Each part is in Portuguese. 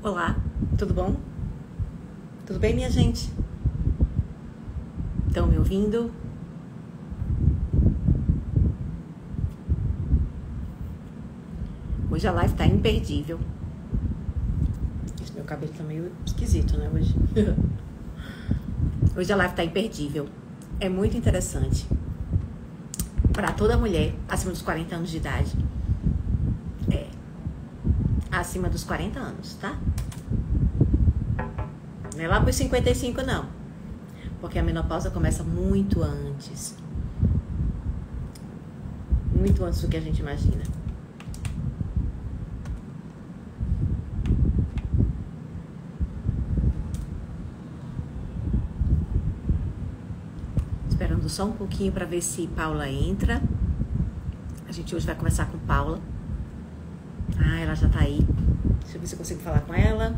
Olá, tudo bom? Tudo bem, minha gente? Estão me ouvindo? Hoje a live tá imperdível. Esse meu cabelo tá meio esquisito, né, hoje? Hoje a live tá imperdível. É muito interessante. Para toda mulher acima dos 40 anos de idade. Acima dos 40 anos, tá? Não é lá pros 55, não. Porque a menopausa começa muito antes. Muito antes do que a gente imagina. Esperando só um pouquinho para ver se Paula entra. A gente hoje vai conversar com Paula. Ah, ela já tá aí. Deixa eu ver se eu consigo falar com ela.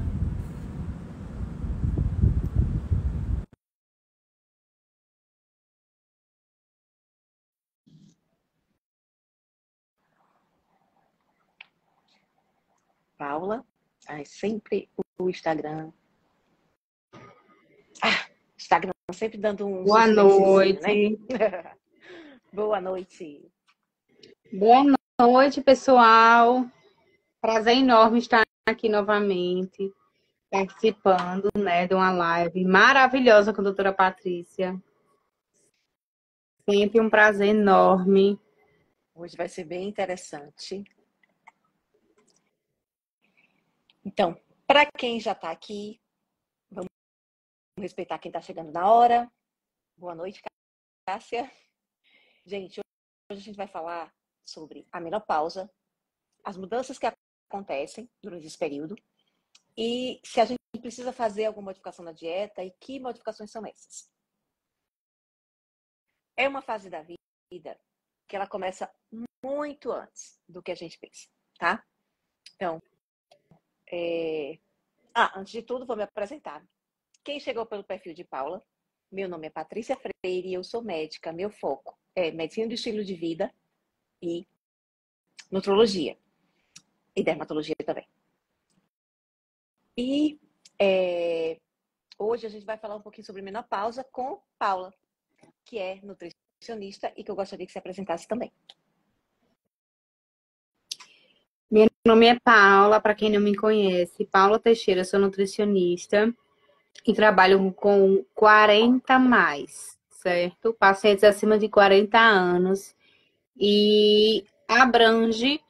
Paula. Ai, sempre o Instagram. Instagram sempre dando um Boa suspensezinho, né? noite. Boa noite. Boa noite, pessoal. Prazer enorme estar aqui novamente, participando, né, de uma live maravilhosa com a doutora Patrícia. Sempre um prazer enorme. Hoje vai ser bem interessante. Então, para quem já tá aqui, vamos respeitar quem tá chegando na hora. Boa noite, Cássia. Gente, hoje a gente vai falar sobre a menopausa, as mudanças que acontecem durante esse período e se a gente precisa fazer alguma modificação na dieta e que modificações são essas. É uma fase da vida que ela começa muito antes do que a gente pensa, tá? Então, antes de tudo, vou me apresentar. Quem chegou pelo perfil de Paula, meu nome é Patrícia Freire e eu sou médica. Meu foco é medicina do estilo de vida e nutrologia e dermatologia também. E hoje a gente vai falar um pouquinho sobre menopausa com Paula, que é nutricionista e que eu gostaria que se apresentasse também. Meu nome é Paula, para quem não me conhece, Paula Teixeira, sou nutricionista e trabalho com 40 mais, certo? Pacientes acima de 40 anos e abrange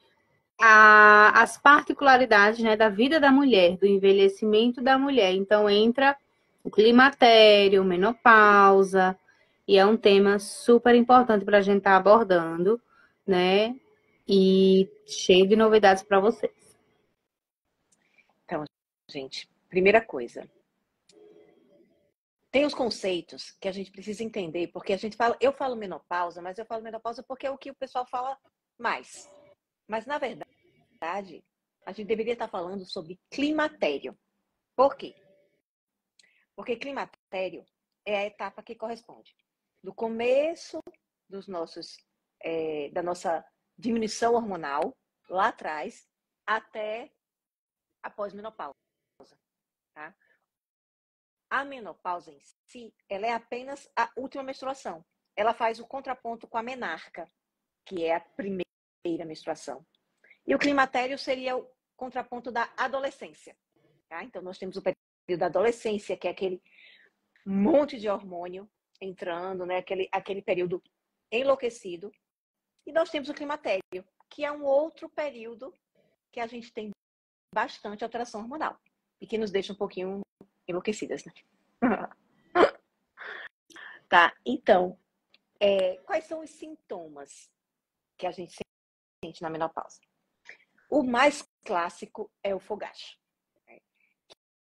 as particularidades, né, da vida da mulher, do envelhecimento da mulher. Então, entra o climatério, menopausa, e é um tema super importante para a gente estar abordando, né? E cheio de novidades para vocês. Então, gente, primeira coisa. Tem os conceitos que a gente precisa entender, porque a gente fala, eu falo menopausa, mas eu falo menopausa porque é o que o pessoal fala mais. Mas, na verdade, a gente deveria estar falando sobre climatério. Por quê? Porque climatério é a etapa que corresponde do começo dos da nossa diminuição hormonal, lá atrás, até a pós-menopausa. Tá? A menopausa em si, ela é apenas a última menstruação. Ela faz o contraponto com a menarca, que é a primeira menstruação. E o climatério seria o contraponto da adolescência. Tá? Então, nós temos o período da adolescência, que é aquele monte de hormônio entrando, né? Aquele período enlouquecido. E nós temos o climatério, que é um outro período que a gente tem bastante alteração hormonal e que nos deixa um pouquinho enlouquecidas, né? Tá, então, quais são os sintomas que a gente sente na menopausa? O mais clássico é o fogacho, né?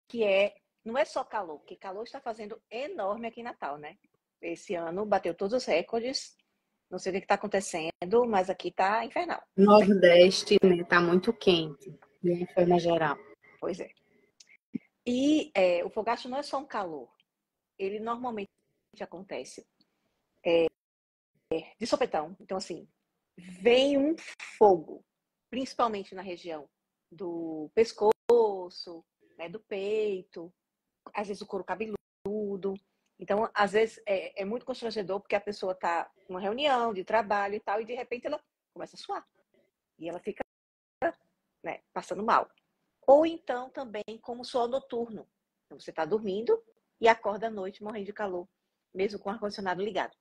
Que não é só calor, porque calor está fazendo enorme aqui em Natal, né? Esse ano bateu todos os recordes. Não sei o que está acontecendo, mas aqui está infernal. Nordeste, né? Tá muito quente, de forma geral. Pois é. E o fogacho não é só um calor. Ele normalmente acontece de sopetão. Então, assim, vem um fogo, principalmente na região do pescoço, né, do peito, às vezes o couro cabeludo. Então, às vezes, é muito constrangedor porque a pessoa está numa reunião de trabalho e tal, e de repente ela começa a suar. E ela fica, né, passando mal. Ou então também como suor noturno. Então, você está dormindo e acorda à noite morrendo de calor, mesmo com o ar-condicionado ligado.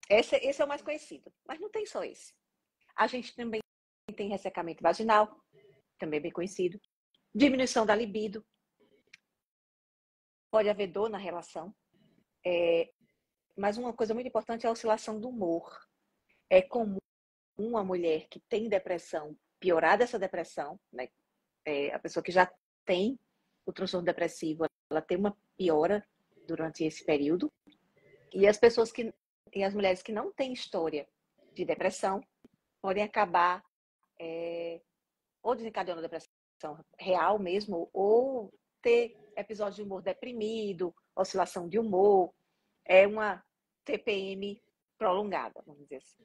Esse é o mais conhecido, mas não tem só esse. A gente também tem ressecamento vaginal, também bem conhecido. Diminuição da libido. Pode haver dor na relação. Mas uma coisa muito importante é a oscilação do humor. É comum uma mulher que tem depressão piorar dessa depressão, né? A pessoa que já tem o transtorno depressivo, ela tem uma piora durante esse período. E as mulheres que não têm história de depressão podem acabar ou desencadeando depressão real mesmo, ou ter episódios de humor deprimido, oscilação de humor, uma TPM prolongada, vamos dizer assim.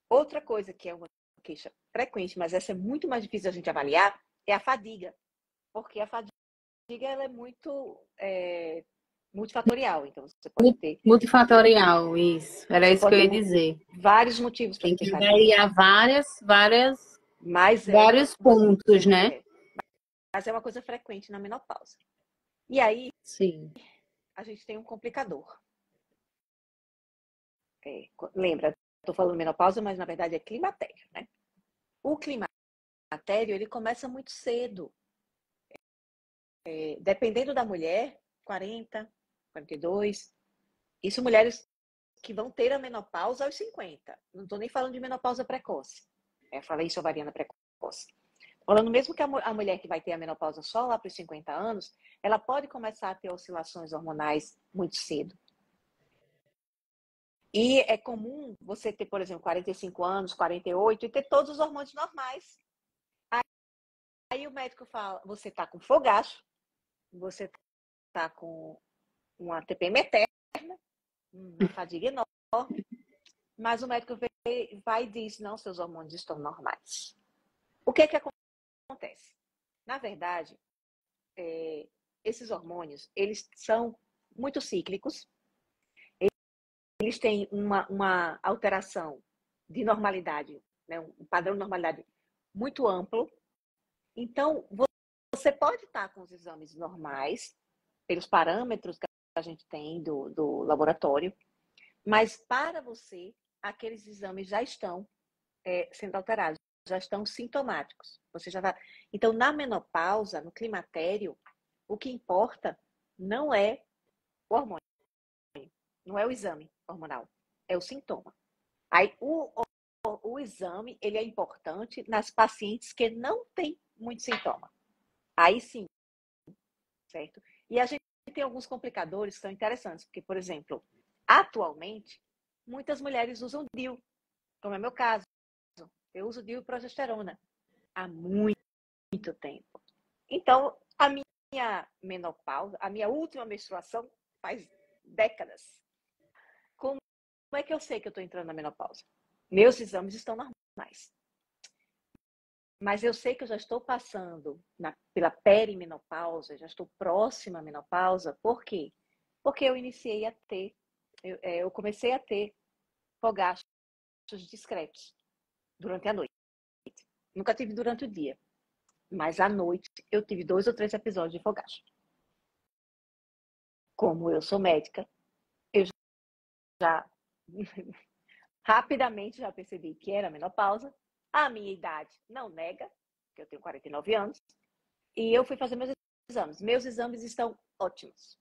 Outra coisa que é uma queixa frequente, mas essa é muito mais difícil a gente avaliar, é a fadiga. Porque a fadiga ela é muito multifatorial. Então, você pode ter... Multifatorial, isso. Era isso que eu ia dizer. Vários motivos para Tem ter que fadiga. avaliar vários pontos, né? Mas é uma coisa frequente na menopausa. E aí, sim, a gente tem um complicador. Lembra, estou falando menopausa, mas na verdade é climatério, né? O climatério, ele começa muito cedo. Dependendo da mulher, 40, 42. Isso mulheres que vão ter a menopausa aos 50. Não estou nem falando de menopausa precoce. Falei isso, ovariana precoce. Falando mesmo que a mulher que vai ter a menopausa só lá para os 50 anos, ela pode começar a ter oscilações hormonais muito cedo. E é comum você ter, por exemplo, 45 anos, 48 e ter todos os hormônios normais. Aí o médico fala, você está com fogacho, você está com uma TPM eterna, uma fadiga enorme, mas o médico vai e diz, não, seus hormônios estão normais. O que acontece? Na verdade, esses hormônios, eles são muito cíclicos, eles têm uma alteração de normalidade, né, um padrão de normalidade muito amplo. Então, você pode estar com os exames normais, pelos parâmetros que a gente tem do laboratório, mas para você, aqueles exames já estão sendo alterados, já estão sintomáticos. Você já tá... Então, na menopausa, no climatério, o que importa não é o hormônio, não é o exame hormonal, é o sintoma. Aí, o exame, ele é importante nas pacientes que não têm muito sintoma. Aí sim, certo? E a gente tem alguns complicadores que são interessantes, porque, por exemplo, atualmente, muitas mulheres usam DIU, como é meu caso. Eu uso DIU e progesterona há muito tempo. Então, a minha menopausa, a minha última menstruação faz décadas. Como é que eu sei que eu estou entrando na menopausa? Meus exames estão normais. Mas eu sei que eu já estou passando pela perimenopausa, já estou próxima à menopausa. Por quê? Porque eu iniciei a ter, eu comecei a ter fogachos discretos durante a noite. Nunca tive durante o dia, mas à noite eu tive 2 ou 3 episódios de fogacho. Como eu sou médica, eu já rapidamente já percebi que era menopausa. A minha idade não nega, que eu tenho 49 anos, e eu fui fazer meus exames. Meus exames estão ótimos,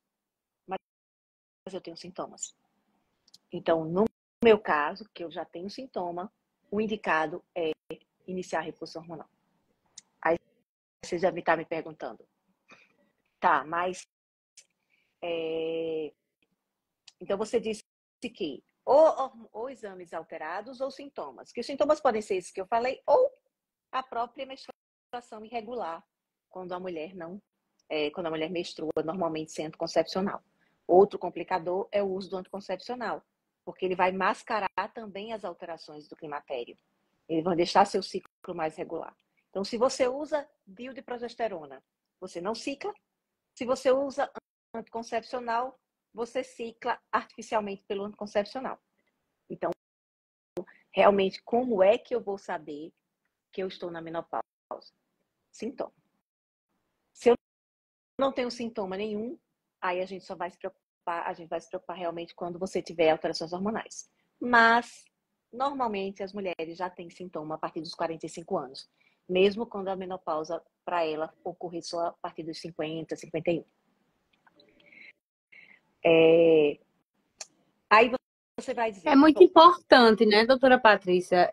mas eu tenho sintomas. Então, no meu caso, que eu já tenho sintoma, o indicado é iniciar a reposição hormonal. Aí você já está me perguntando, tá, mas então você disse que ou exames alterados ou sintomas. Que os sintomas podem ser esses que eu falei, ou a própria menstruação irregular, quando a mulher quando a mulher menstrua, normalmente sem anticoncepcional. Outro complicador é o uso do anticoncepcional, porque ele vai mascarar também as alterações do climatério. Ele vai deixar seu ciclo mais regular. Então, se você usa DIU de progesterona, você não cicla. Se você usa anticoncepcional, você cicla artificialmente pelo anticoncepcional. Então, realmente, como é que eu vou saber que eu estou na menopausa? Sintoma. Se eu não tenho sintoma nenhum, aí a gente só vai se preocupar, a gente vai se preocupar realmente quando você tiver alterações hormonais. Mas, normalmente, as mulheres já têm sintoma a partir dos 45 anos, mesmo quando a menopausa, para ela, ocorre só a partir dos 50, 51. Aí você vai dizer... É muito importante, né, doutora Patrícia,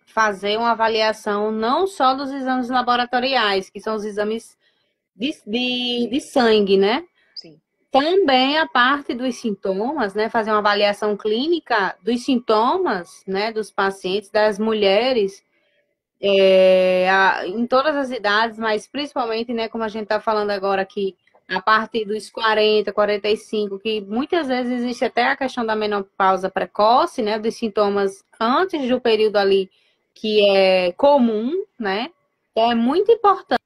fazer uma avaliação não só dos exames laboratoriais, que são os exames de sangue, né? Sim. Também a parte dos sintomas, né? Fazer uma avaliação clínica dos sintomas, né? Dos pacientes, das mulheres, em todas as idades, mas principalmente, né? Como a gente está falando agora aqui, a partir dos 40, 45, que muitas vezes existe até a questão da menopausa precoce, né? Dos sintomas antes do período ali que é comum, né? Então, é muito importante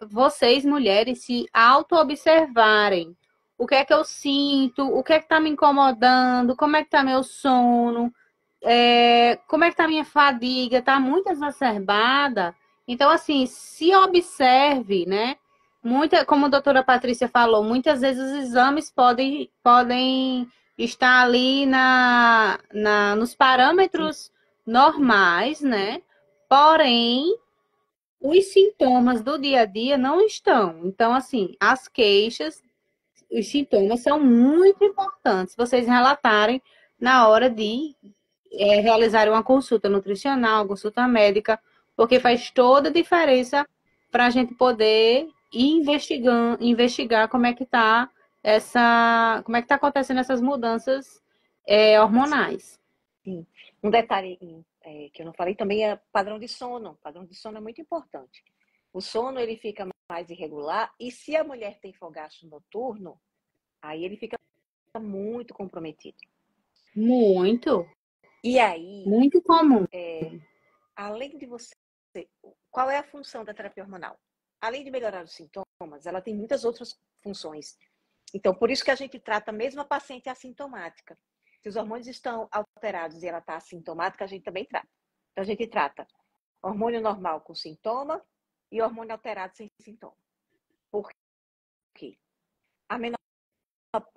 vocês, mulheres, se auto-observarem. O que é que eu sinto? O que é que tá me incomodando? Como é que tá meu sono? Como é que tá a minha fadiga? Tá muito exacerbada? Então, assim, se observe, né? Como a doutora Patrícia falou, muitas vezes os exames podem estar ali nos Sim. parâmetros normais, né? Porém, os sintomas do dia a dia não estão. Então, assim, as queixas, os sintomas são muito importantes vocês relatarem na hora de realizar uma consulta nutricional, consulta médica, porque faz toda a diferença para a gente poder ir investigar como é que está como é que está acontecendo essas mudanças hormonais. Sim. Um detalhe que eu não falei também é padrão de sono. O padrão de sono é muito importante. O sono ele fica mais irregular e se a mulher tem fogacho noturno, aí ele fica muito comprometido. Muito, E aí, muito comum. além de você... Qual é a função da terapia hormonal? Além de melhorar os sintomas, ela tem muitas outras funções. Então, por isso que a gente trata mesmo a paciente assintomática. Se os hormônios estão alterados e ela está assintomática, a gente também trata. Então, a gente trata hormônio normal com sintoma e hormônio alterado sem sintoma. Por quê?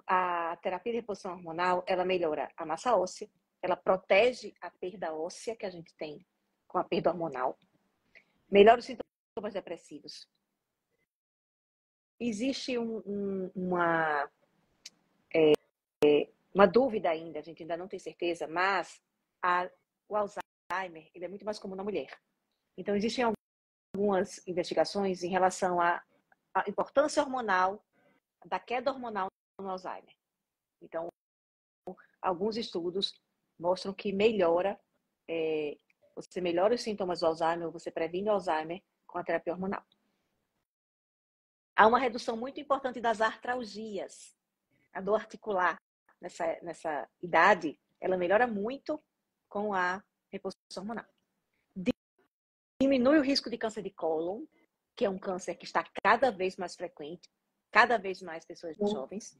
A terapia de reposição hormonal, ela melhora a massa óssea, ela protege a perda óssea que a gente tem com a perda hormonal, melhora os sintomas depressivos. Existe uma dúvida ainda, a gente ainda não tem certeza, mas o Alzheimer ele é muito mais comum na mulher. Então, existem algumas investigações em relação à importância hormonal, da queda hormonal no Alzheimer. Então, alguns estudos mostram que você melhora os sintomas do Alzheimer, você previne o Alzheimer com a terapia hormonal. Há uma redução muito importante das artralgias. A dor articular nessa idade, ela melhora muito com a reposição hormonal. Diminui o risco de câncer de cólon, que é um câncer que está cada vez mais frequente, cada vez mais pessoas jovens.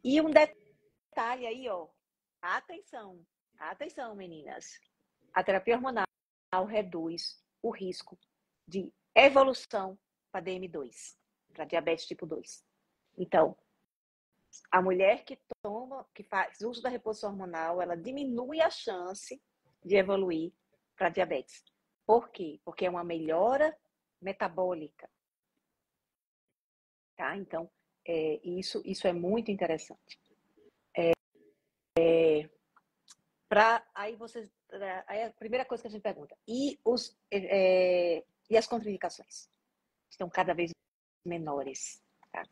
E um detalhe aí, ó, atenção, meninas. A terapia hormonal reduz o risco de evolução para DM2, para diabetes tipo 2. Então, a mulher que faz uso da reposição hormonal, ela diminui a chance de evoluir para diabetes. Por quê? Porque é uma melhora metabólica. Tá? Então, isso é muito interessante. Aí a primeira coisa que a gente pergunta, e as contraindicações? Estão cada vez menores. Tá?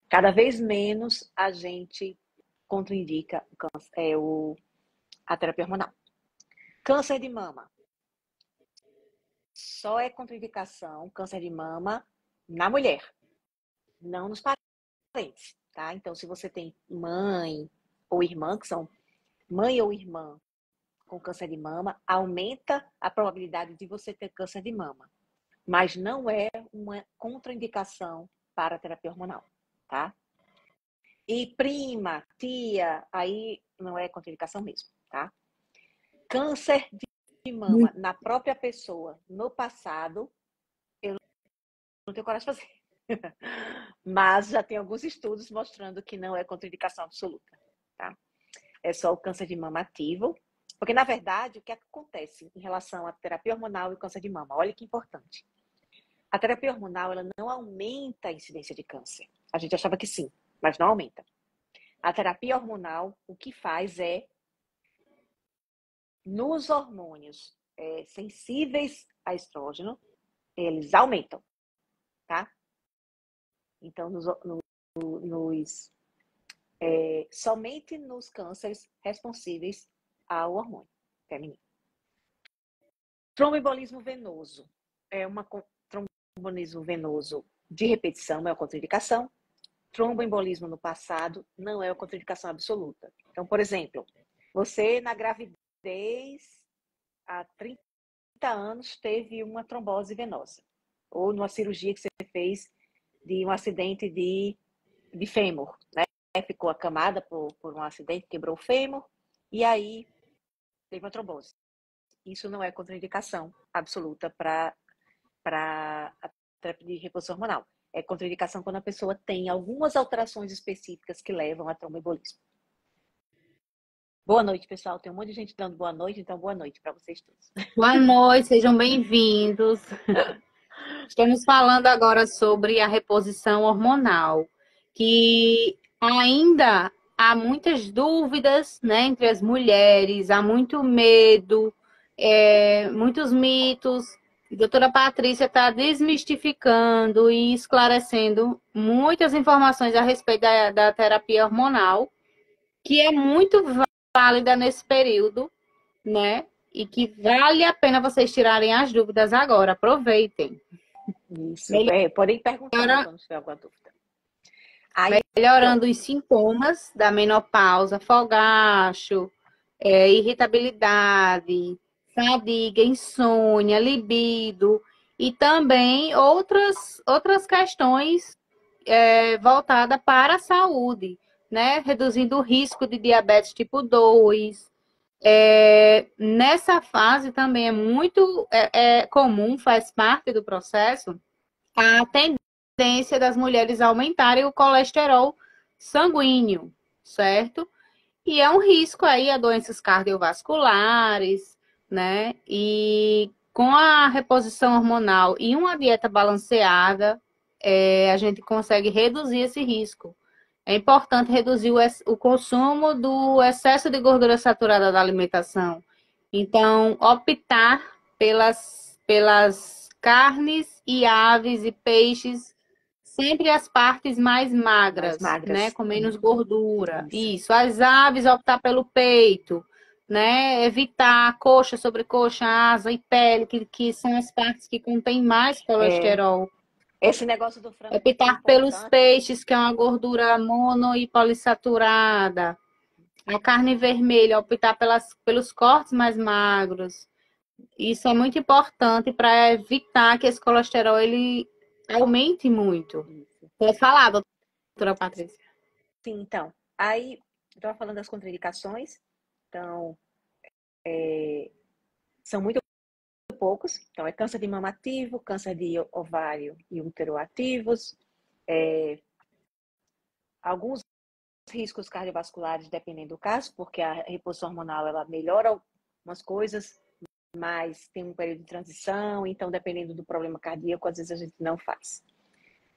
Cada vez menos a gente contraindica a terapia hormonal. Câncer de mama. Só é contraindicação câncer de mama na mulher, não nos parentes. Tá? Então, se você tem mãe ou irmã, que são mãe ou irmã com câncer de mama aumenta a probabilidade de você ter câncer de mama, mas não é uma contraindicação para a terapia hormonal, tá? E prima, tia, aí não é contraindicação mesmo, tá? Câncer de mama na própria pessoa no passado, eu não tenho coragem de fazer. Mas já tem alguns estudos mostrando que não é contraindicação absoluta, tá? É só o câncer de mama ativo. Porque, na verdade, o que acontece em relação à terapia hormonal e câncer de mama? Olha que importante. A terapia hormonal, ela não aumenta a incidência de câncer. A gente achava que sim, mas não aumenta. A terapia hormonal, o que faz é, nos hormônios sensíveis a estrógeno, eles aumentam, tá? Então, somente nos cânceres responsíveis ao hormônio feminino. Tromboembolismo venoso. Tromboembolismo venoso de repetição é uma contraindicação. Tromboembolismo no passado não é uma contraindicação absoluta. Então, por exemplo, você na gravidez, há 30 anos, teve uma trombose venosa. Ou numa cirurgia que você fez de um acidente de fêmur, né? Ficou acamada por um acidente, quebrou o fêmur, e aí teve uma trombose. Isso não é contraindicação absoluta para a terapia de reposição hormonal. É contraindicação quando a pessoa tem algumas alterações específicas que levam a tromboembolismo. Boa noite, pessoal. Tem um monte de gente dando boa noite, então boa noite para vocês todos. Boa noite, sejam bem-vindos. Estamos falando agora sobre a reposição hormonal, que ainda há muitas dúvidas, né, entre as mulheres, há muito medo, muitos mitos. A doutora Patrícia está desmistificando e esclarecendo muitas informações a respeito da terapia hormonal, que é muito válida nesse período, né? E que vale a pena vocês tirarem as dúvidas agora. Aproveitem. Isso. Podem perguntar quando tiver alguma dúvida. Melhorando os sintomas da menopausa, fogacho, irritabilidade, fadiga, insônia, libido e também outras questões voltadas para a saúde, né? Reduzindo o risco de diabetes tipo 2. Nessa fase também é muito comum, faz parte do processo, a tendência das mulheres a aumentarem o colesterol sanguíneo, certo? E é um risco aí a doenças cardiovasculares, né? E com a reposição hormonal e uma dieta balanceada, a gente consegue reduzir esse risco. É importante reduzir o consumo do excesso de gordura saturada da alimentação. Então, optar pelas carnes e aves e peixes, sempre as partes mais magras, né? Com menos gordura. Isso. As aves, optar pelo peito, né? Evitar coxa, sobrecoxa, asa e pele, que são as partes que contêm mais colesterol. Esse negócio do frango. Optar pelos peixes, que é uma gordura mono e polissaturada. A carne vermelha, optar pelos cortes mais magros. Isso é muito importante para evitar que esse colesterol ele aumente muito. Pode falar, doutora Patrícia. Sim, então. Aí, eu estava falando das contraindicações. Então, são muito poucos. Então, é câncer de mama ativo, câncer de ovário e útero ativos, alguns riscos cardiovasculares, dependendo do caso, porque a reposição hormonal ela melhora algumas coisas, mas tem um período de transição, então, dependendo do problema cardíaco, às vezes a gente não faz.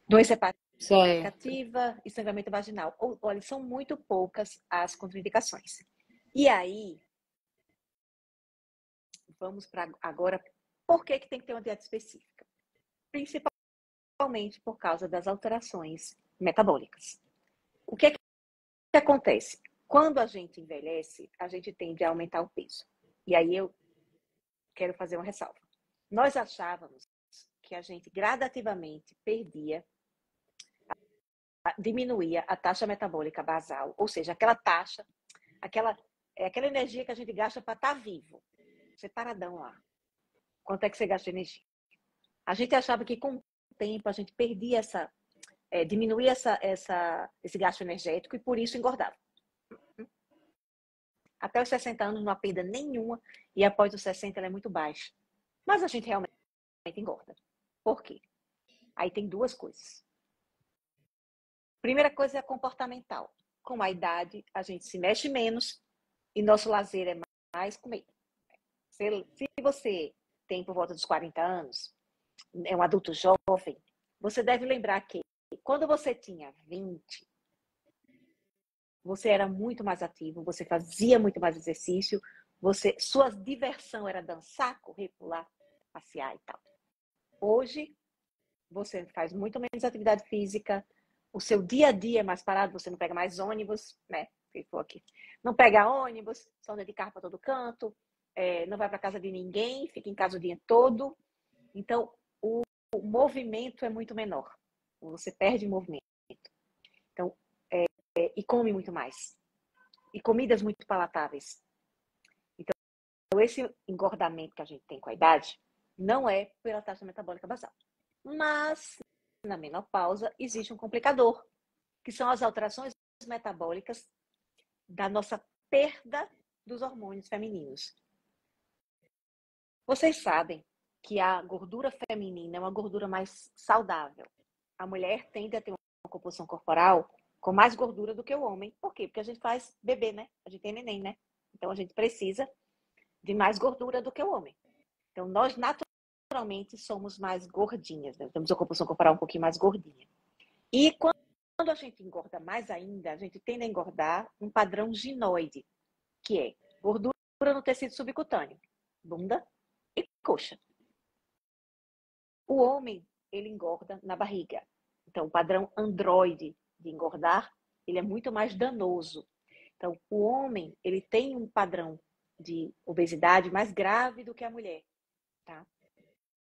Doença hepática ativa e sangramento vaginal. Olha, são muito poucas as contraindicações. E aí, vamos para agora, por que tem que ter uma dieta específica? Principalmente por causa das alterações metabólicas. O que acontece? Quando a gente envelhece, a gente tende a aumentar o peso. E aí eu quero fazer uma ressalva. Nós achávamos que a gente gradativamente diminuía a taxa metabólica basal, ou seja, aquela taxa, aquela É aquela energia que a gente gasta para estar vivo. Separadão lá. Quanto é que você gasta de energia? A gente achava que com o tempo a gente perdia diminuía esse gasto energético e por isso engordava. Até os 60 anos não há perda nenhuma e após os 60 ela é muito baixa. Mas a gente realmente engorda. Por quê? Aí tem duas coisas. Primeira coisa é comportamental. Com a idade, a gente se mexe menos e nosso lazer é mais comer. Se você tem por volta dos 40 anos, é um adulto jovem, você deve lembrar que quando você tinha 20, você era muito mais ativo, você fazia muito mais exercício, sua diversão era dançar, correr, pular, passear e tal. Hoje, você faz muito menos atividade física, o seu dia a dia é mais parado, você não pega mais ônibus, né? Ficou aqui. Não pega ônibus, só anda de carro para todo canto, não vai para casa de ninguém, fica em casa o dia todo. Então, o movimento é muito menor. Você perde movimento. Então, e come muito mais. E comidas muito palatáveis. Então, esse engordamento que a gente tem com a idade não é pela taxa metabólica basal. Mas, na menopausa, existe um complicador, que são as alterações metabólicas da nossa perda dos hormônios femininos. Vocês sabem que a gordura feminina é uma gordura mais saudável. A mulher tende a ter uma composição corporal com mais gordura do que o homem. Por quê? Porque a gente faz bebê, né? A gente tem neném, né? Então, a gente precisa de mais gordura do que o homem. Então, nós naturalmente somos mais gordinhas, né? Temos a composição corporal um pouquinho mais gordinha. E quando a gente engorda mais ainda, a gente tende a engordar um padrão ginoide, que é gordura no tecido subcutâneo, bunda e coxa. O homem, ele engorda na barriga. Então, o padrão androide de engordar, ele é muito mais danoso. Então, o homem, ele tem um padrão de obesidade mais grave do que a mulher, tá?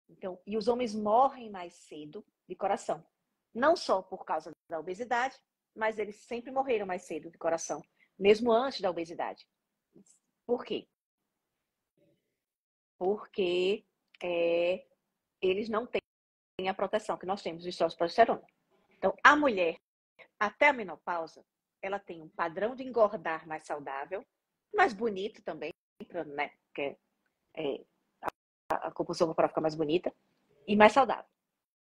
Então, e os homens morrem mais cedo de coração. Não só por causa da obesidade, mas eles sempre morreram mais cedo de coração, mesmo antes da obesidade. Por quê? Porque eles não têm a proteção que nós temos do estrógeno e progesterona. Então, a mulher, até a menopausa, ela tem um padrão de engordar mais saudável, mais bonito também, né? Porque a composição corporal fica mais bonita e mais saudável.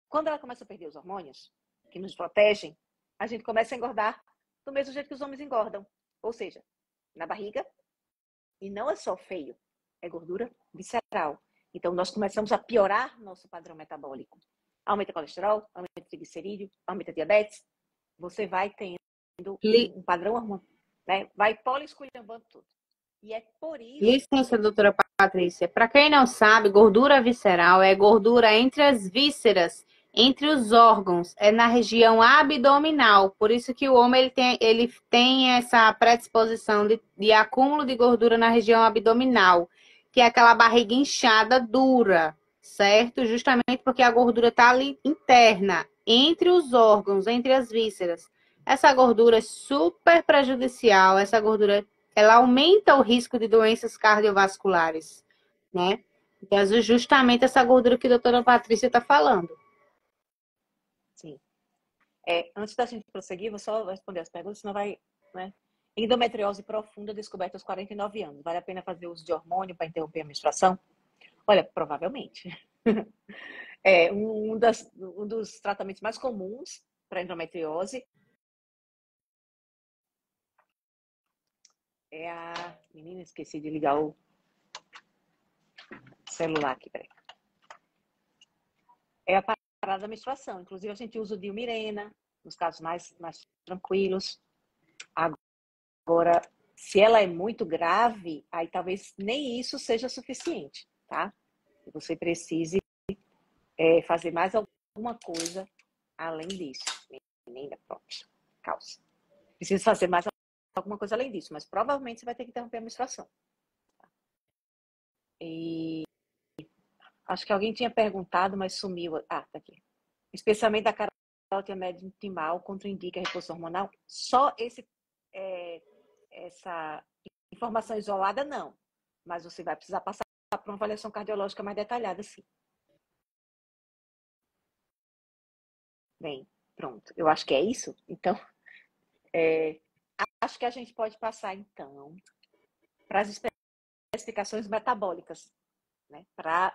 Quando ela começa a perder os hormônios, que nos protegem, a gente começa a engordar do mesmo jeito que os homens engordam. Ou seja, na barriga, e não é só feio, é gordura visceral. Então, nós começamos a piorar nosso padrão metabólico. Aumenta o colesterol, aumenta o triglicerídeo, aumenta a diabetes. Você vai tendo um padrão hormonal, né? Vai polisculhambando tudo. E é por isso... Licença, doutora Patrícia. Para quem não sabe, gordura visceral é gordura entre as vísceras, entre os órgãos, é na região abdominal. Por isso que o homem ele tem essa predisposição de acúmulo de gordura na região abdominal, que é aquela barriga inchada dura, certo? Justamente porque a gordura está ali interna, entre os órgãos, entre as vísceras. Essa gordura é super prejudicial, essa gordura ela aumenta o risco de doenças cardiovasculares, né? Então, é justamente essa gordura que a doutora Patrícia está falando. Sim. Antes da gente prosseguir, vou só responder as perguntas, senão vai, né? Endometriose profunda descoberta aos 49 anos. Vale a pena fazer uso de hormônio para interromper a menstruação? Olha, provavelmente. Um dos tratamentos mais comuns para endometriose é a... Menina, esqueci de ligar o celular aqui, peraí. É a parada da menstruação. Inclusive, a gente usa o Dilmirena, nos casos mais tranquilos. Agora, se ela é muito grave, aí talvez nem isso seja suficiente, tá? Você precise fazer mais alguma coisa além disso. Menina, pronto, calça. Precisa fazer mais alguma coisa além disso, mas provavelmente você vai ter que interromper a menstruação. E acho que alguém tinha perguntado, mas sumiu. Ah, tá aqui. Especialmente da carótida média intimal contraindica a reposição hormonal. Só essa informação isolada, não. Mas você vai precisar passar por uma avaliação cardiológica mais detalhada, sim. Bem, pronto. Eu acho que é isso. Então, acho que a gente pode passar, então, para as especificações metabólicas, né? Para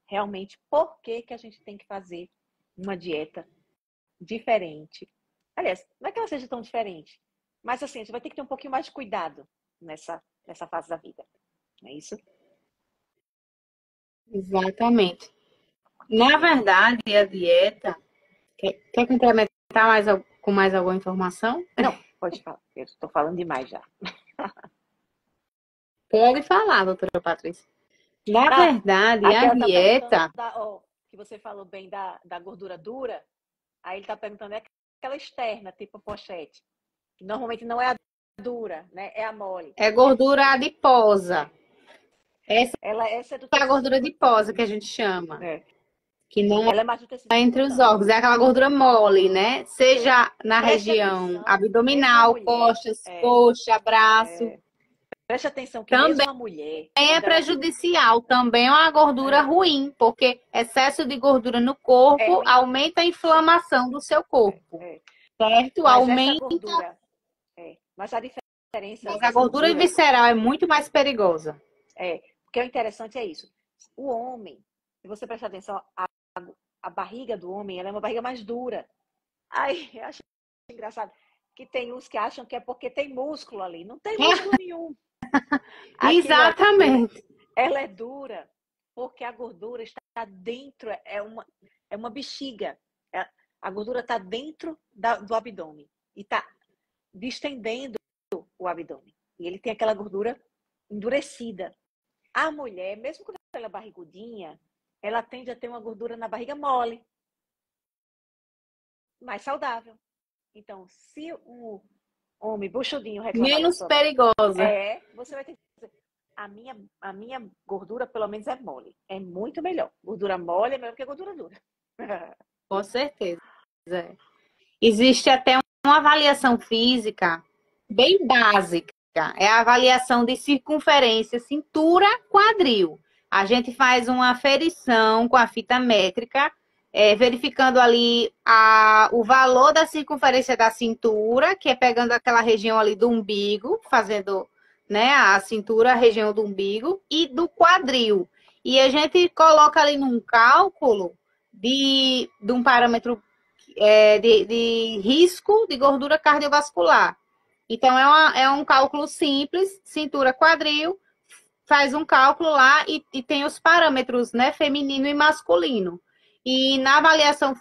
realmente por que a gente tem que fazer uma dieta diferente. Aliás, não é que ela seja tão diferente, mas assim, a gente vai ter que ter um pouquinho mais de cuidado nessa fase da vida. Não é isso? Exatamente. Na verdade, a dieta. Quer complementar com mais alguma informação? Não, pode falar. Eu estou falando demais já. Pode falar, doutora Patrícia. Na verdade, aqui a ela tá dieta. Que você falou bem da gordura dura. Aí ele está perguntando, é aquela externa, tipo pochete. Que normalmente não é a dura, né? É a mole. É gordura adiposa. Essa é do é a tecido gordura adiposa que a gente chama. Que não ela é mais do tecido é entre os espontâneo. órgãos. É aquela gordura mole, né? Seja na região abdominal, costas, coxa, braço. Preste atenção que também mesmo a mulher... é prejudicial, também é uma gordura ruim, porque excesso de gordura no corpo aumenta a inflamação do seu corpo. Certo? Mas aumenta. Essa gordura... mas a diferença... Mas a gordura visceral é muito mais perigosa. Porque o interessante é isso. O homem, se você prestar atenção, a barriga do homem, ela é uma barriga mais dura. Aí, eu acho engraçado que tem uns que acham que é porque tem músculo ali. Não tem músculo nenhum. Exatamente. Ela é dura porque a gordura está dentro, é uma bexiga. A gordura está dentro do abdômen e está distendendo o abdômen. E ele tem aquela gordura endurecida. A mulher, mesmo quando ela é barrigudinha, ela tende a ter uma gordura na barriga mole, mais saudável. Então, se o homem buchudinho reclamar menos perigosa. Você vai ter que dizer, a minha gordura pelo menos é mole. É muito melhor. Gordura mole é melhor que gordura dura. Com certeza. Existe até uma avaliação física bem básica. É a avaliação de circunferência, cintura, quadril. A gente faz uma aferição com a fita métrica, verificando ali o valor da circunferência da cintura, que é pegando aquela região ali do umbigo, fazendo, né, a cintura, a região do umbigo, e do quadril. E a gente coloca ali num cálculo de um parâmetro de risco de gordura cardiovascular. Então, é um cálculo simples, cintura, quadril, faz um cálculo lá e tem os parâmetros, né, feminino e masculino. E na avaliação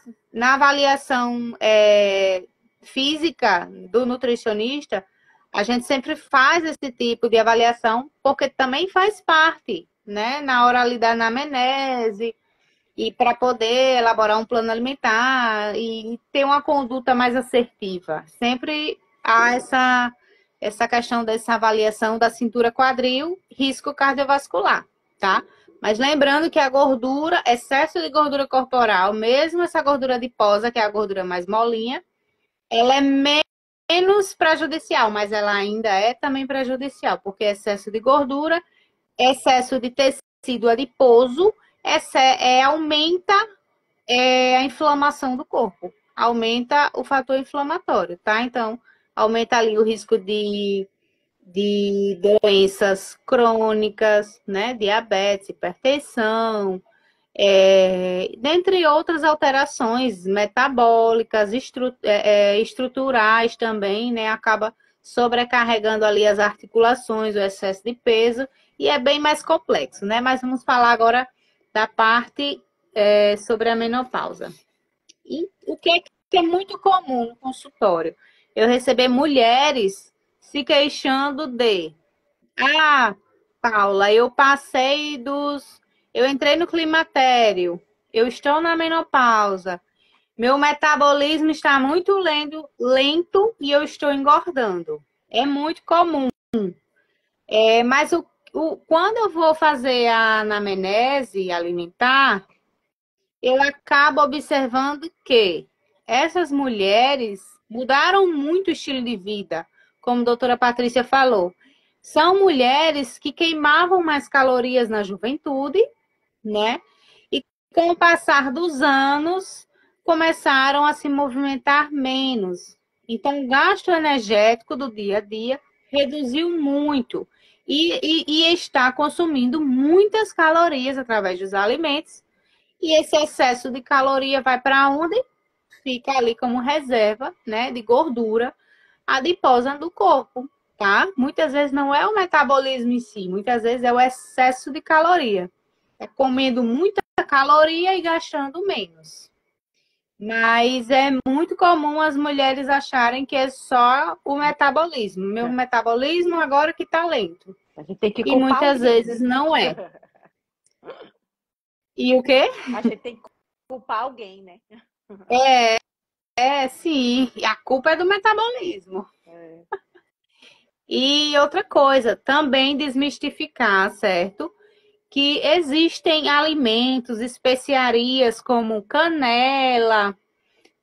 física do nutricionista, a gente sempre faz esse tipo de avaliação, porque também faz parte, né, na hora ali da anamnese, e para poder elaborar um plano alimentar e ter uma conduta mais assertiva. Sempre há essa questão dessa avaliação da cintura quadril, risco cardiovascular, tá? Mas lembrando que a gordura, excesso de gordura corporal, mesmo essa gordura adiposa, que é a gordura mais molinha, ela é menos prejudicial, mas ela ainda é também prejudicial, porque excesso de gordura, excesso de tecido adiposo, aumenta a inflamação do corpo, aumenta o fator inflamatório, tá? Então, aumenta ali o risco de doenças crônicas, né? Diabetes, hipertensão, dentre outras alterações metabólicas, estruturais também, né? Acaba sobrecarregando ali as articulações, o excesso de peso, e é bem mais complexo, né? Mas vamos falar agora da parte sobre a menopausa. E o que é muito comum no consultório? Eu receber mulheres se queixando de Paula, eu entrei no climatério, eu estou na menopausa, meu metabolismo está muito lento e eu estou engordando. É muito comum. Mas quando eu vou fazer a anamnese alimentar, eu acabo observando que essas mulheres mudaram muito o estilo de vida, como a doutora Patrícia falou. São mulheres que queimavam mais calorias na juventude, né? E com o passar dos anos, começaram a se movimentar menos. Então, o gasto energético do dia a dia reduziu muito e está consumindo muitas calorias através dos alimentos. E esse excesso de caloria vai para onde? Fica ali como reserva, né, de gordura adiposa do corpo, tá? Muitas vezes não é o metabolismo em si, muitas vezes é o excesso de caloria. É comendo muita caloria e gastando menos. Mas é muito comum as mulheres acharem que é só o metabolismo. Meu metabolismo agora que tá lento. A gente tem que E culpar muitas alguém, vezes né? não é. E o quê? A gente tem que culpar alguém, né? Sim. A culpa é do metabolismo. É. E outra coisa, também desmistificar, certo? Que existem alimentos, especiarias como canela,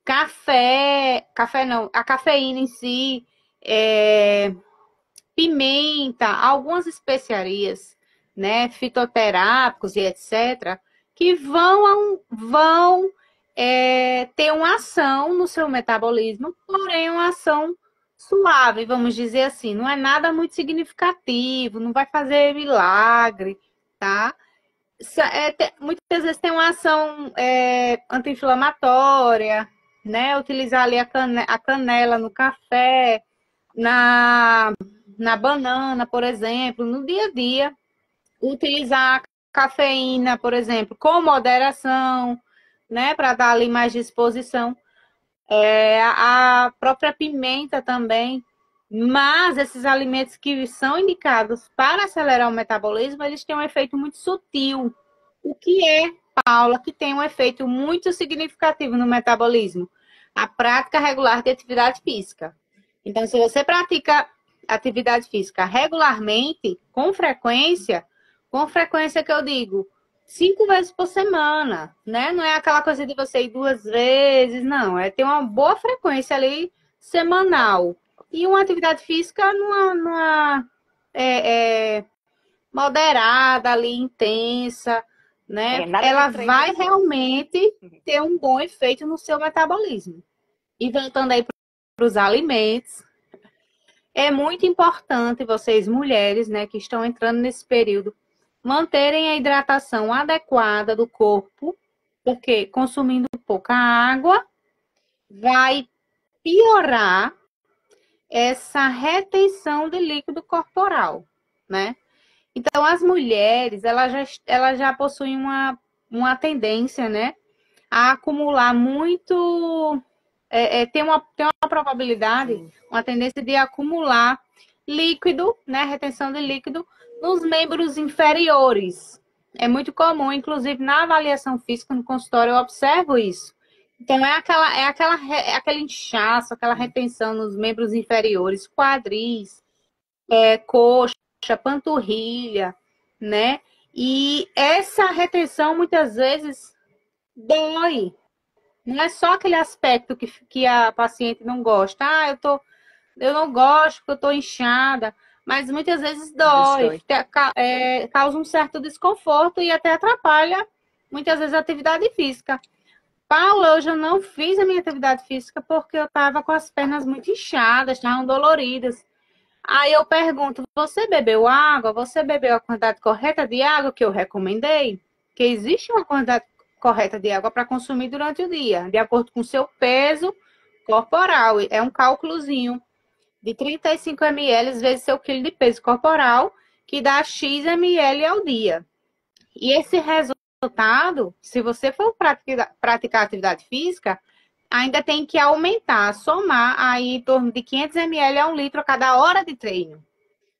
café não, a cafeína em si, é, pimenta, algumas especiarias, né, fitoterápicos e etc., que vão ter uma ação no seu metabolismo, porém uma ação suave, vamos dizer assim, não é nada muito significativo, não vai fazer milagre, tá? Muitas vezes tem uma ação anti-inflamatória, né? Utilizar ali a canela no café, na, na banana, por exemplo, no dia a dia. Utilizar a cafeína, por exemplo, com moderação, né? Para dar ali mais disposição. A própria pimenta também. Mas esses alimentos que são indicados para acelerar o metabolismo, eles têm um efeito muito sutil. O que é, Paula, que tem um efeito muito significativo no metabolismo? A prática regular de atividade física. Então, se você pratica atividade física regularmente, com frequência que eu digo, 5 vezes por semana, né? Não é aquela coisa de você ir 2 vezes, não. É ter uma boa frequência ali semanal. E uma atividade física é, é, moderada ali, intensa, né? Nada de Ela treino vai exausto. realmente ter um bom efeito no seu metabolismo. E voltando aí para os alimentos, é muito importante vocês, mulheres, né, que estão entrando nesse período, manterem a hidratação adequada do corpo, porque consumindo pouca água vai piorar essa retenção de líquido corporal, né? Então, as mulheres, elas já possuem uma tendência, né, a acumular muito, tem uma probabilidade, Sim. uma tendência de acumular líquido, né, retenção de líquido nos membros inferiores. É muito comum, inclusive na avaliação física no consultório eu observo isso. Então é aquele inchaço, aquela retenção nos membros inferiores, quadris, coxa, panturrilha, né? E essa retenção muitas vezes dói. Não é só aquele aspecto que a paciente não gosta. Ah, eu não gosto porque eu estou inchada. Mas muitas vezes dói, Destrói. causa um certo desconforto e até atrapalha, muitas vezes, a atividade física. Paula, hoje eu não fiz a minha atividade física porque eu estava com as pernas muito inchadas, estavam doloridas. Aí eu pergunto: você bebeu água? Você bebeu a quantidade correta de água que eu recomendei? Que existe uma quantidade correta de água para consumir durante o dia, de acordo com o seu peso corporal. É um cálculozinho de 35 ml vezes seu quilo de peso corporal, que dá X ml ao dia. E esse resultado, se você for praticar atividade física, ainda tem que aumentar, somar aí em torno de 500 ml a 1 litro a cada hora de treino,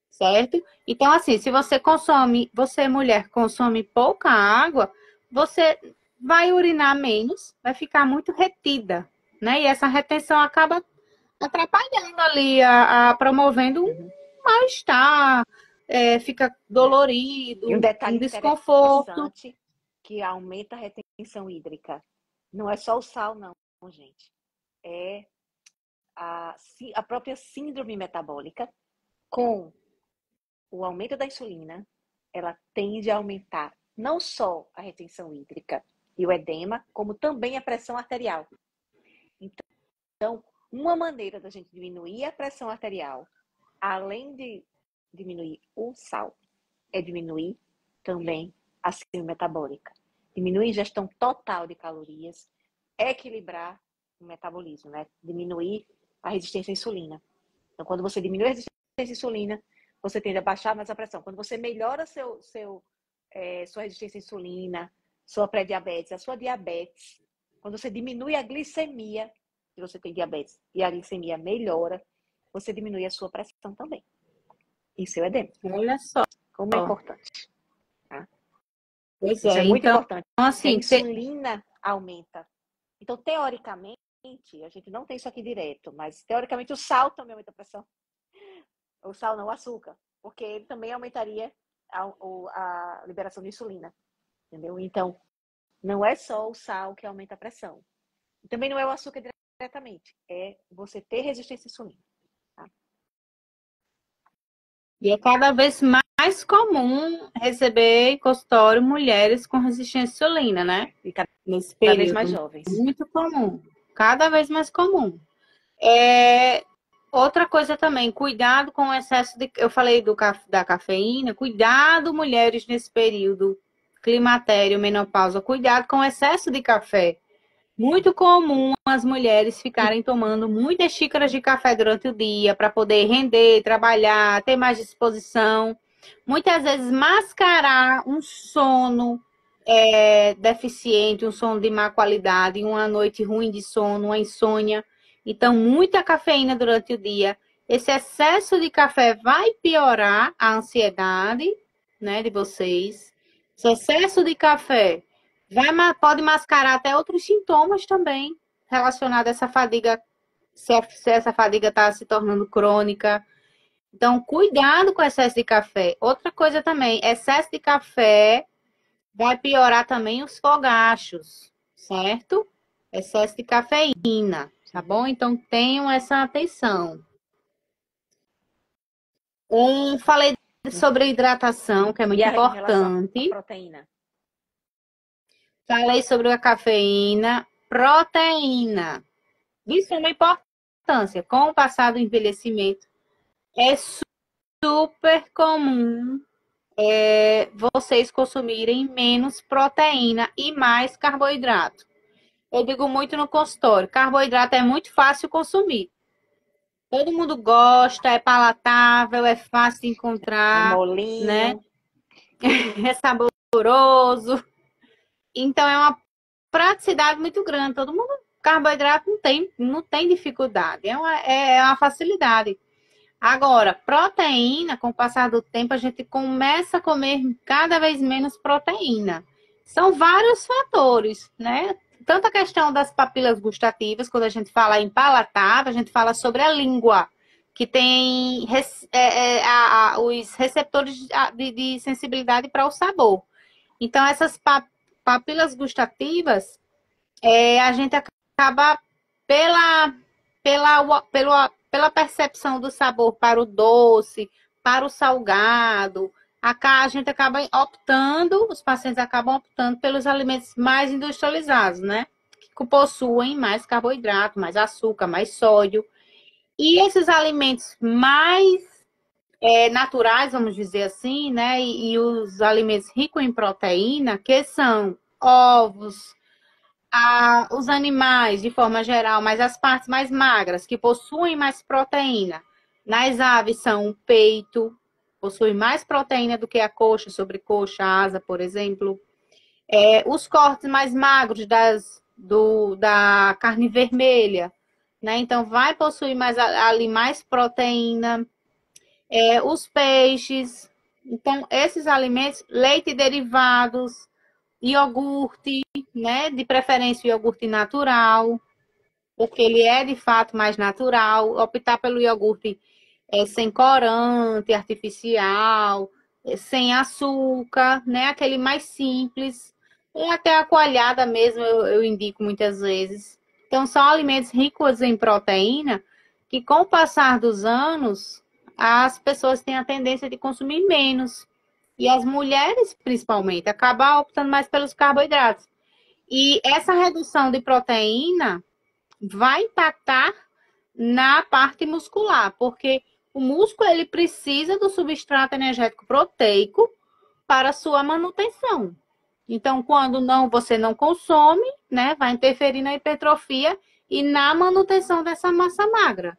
certo? Então, assim, se você mulher consome pouca água, você vai urinar menos, vai ficar muito retida, né? E essa retenção acaba atrapalhando ali, promovendo um Uhum. mal-estar, fica É. E um dolorido, um detalhe desconforto. interessante que aumenta a retenção hídrica. Não é só o sal, não, gente. É a própria síndrome metabólica com o aumento da insulina, ela tende a aumentar não só a retenção hídrica e o edema, como também a pressão arterial. Então, uma maneira da gente diminuir a pressão arterial, além de diminuir o sal, é diminuir também a síndrome metabólica. Diminuir a ingestão total de calorias, equilibrar o metabolismo, né? Diminuir a resistência à insulina. Então, quando você diminui a resistência à insulina, você tende a baixar mais a pressão. Quando você melhora sua resistência à insulina, sua pré-diabetes, a sua diabetes, quando você diminui a glicemia, se você tem diabetes, e a glicemia melhora, você diminui a sua pressão também. E seu edema. Olha só. Como é importante. Tá? Pois Isso é muito então, importante. assim, a insulina aumenta. Então, teoricamente, a gente não tem isso aqui direto, mas teoricamente o sal também aumenta a pressão. O sal não, o açúcar. Porque ele também aumentaria a liberação de insulina. Entendeu? Então, não é só o sal que aumenta a pressão. E também não é o açúcar diretamente. É você ter resistência à insulina. Tá? E é cada vez mais comum receber em consultório mulheres com resistência à insulina, né? E cada Nesse vez período. mais jovens. Muito comum. Cada vez mais comum. Outra coisa também, cuidado com o excesso de... Eu falei da cafeína. Cuidado, mulheres, nesse período climatério, menopausa. Cuidado com o excesso de café. Muito comum as mulheres ficarem tomando muitas xícaras de café durante o dia para poder render, trabalhar, ter mais disposição. Muitas vezes mascarar um sono deficiente, um sono de má qualidade, uma noite ruim de sono, uma insônia. Então, muita cafeína durante o dia. Esse excesso de café vai piorar a ansiedade, né, de vocês. Esse excesso de café pode mascarar até outros sintomas também relacionados a essa fadiga, se essa fadiga está se tornando crônica. Então, cuidado com o excesso de café. Outra coisa também, excesso de café vai piorar também os fogachos, certo? Excesso de cafeína, tá bom? Então, tenham essa atenção. Falei sobre hidratação, que é muito importante. A proteína. Falei sobre a cafeína, proteína. De suma importância. Com o passar do envelhecimento, é super comum vocês consumirem menos proteína e mais carboidrato. Eu digo muito no consultório, carboidrato é muito fácil consumir. Todo mundo gosta, é palatável, é fácil de encontrar, molinho, né? É saboroso. Então é uma praticidade muito grande. Todo mundo, carboidrato não tem dificuldade, é uma facilidade. Agora, proteína, com o passar do tempo, a gente começa a comer cada vez menos proteína. São vários fatores, né? Tanto a questão das papilas gustativas, quando a gente fala em palatável, a gente fala sobre a língua, que tem os receptores de sensibilidade para o sabor. Então, essas papilas gustativas, a gente acaba pela percepção do sabor para o doce, para o salgado, a gente acaba optando, os pacientes acabam optando pelos alimentos mais industrializados, né? Que possuem mais carboidrato, mais açúcar, mais sódio. E esses alimentos mais naturais, vamos dizer assim, né? E os alimentos ricos em proteína, que são ovos, os animais, de forma geral, mas as partes mais magras, que possuem mais proteína. Nas aves são o peito, possui mais proteína do que a coxa, sobrecoxa, asa, por exemplo. Os cortes mais magros da carne vermelha, né? Então, vai possuir mais proteína. Os peixes. Então, esses alimentos, leite e derivados, iogurte, né? De preferência o iogurte natural, porque ele é de fato mais natural. Optar pelo iogurte sem corante artificial, sem açúcar, né? Aquele mais simples. Ou até a coalhada mesmo, eu indico muitas vezes. Então, são alimentos ricos em proteína que, com o passar dos anos, as pessoas têm a tendência de consumir menos. E as mulheres, principalmente, acabam optando mais pelos carboidratos. E essa redução de proteína vai impactar na parte muscular, porque o músculo ele precisa do substrato energético proteico para sua manutenção. Então, quando você não consome, né, vai interferir na hipertrofia e na manutenção dessa massa magra.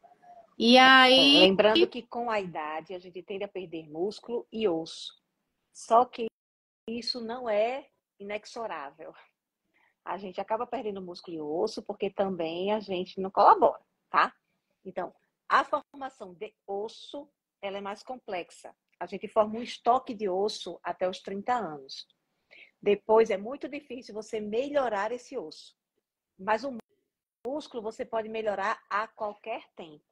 E aí, lembrando que com a idade a gente tende a perder músculo e osso. Só que isso não é inexorável. A gente acaba perdendo músculo e osso porque também a gente não colabora, tá? Então, a formação de osso, ela é mais complexa. A gente forma um estoque de osso até os 30 anos. Depois é muito difícil você melhorar esse osso. Mas o músculo você pode melhorar a qualquer tempo,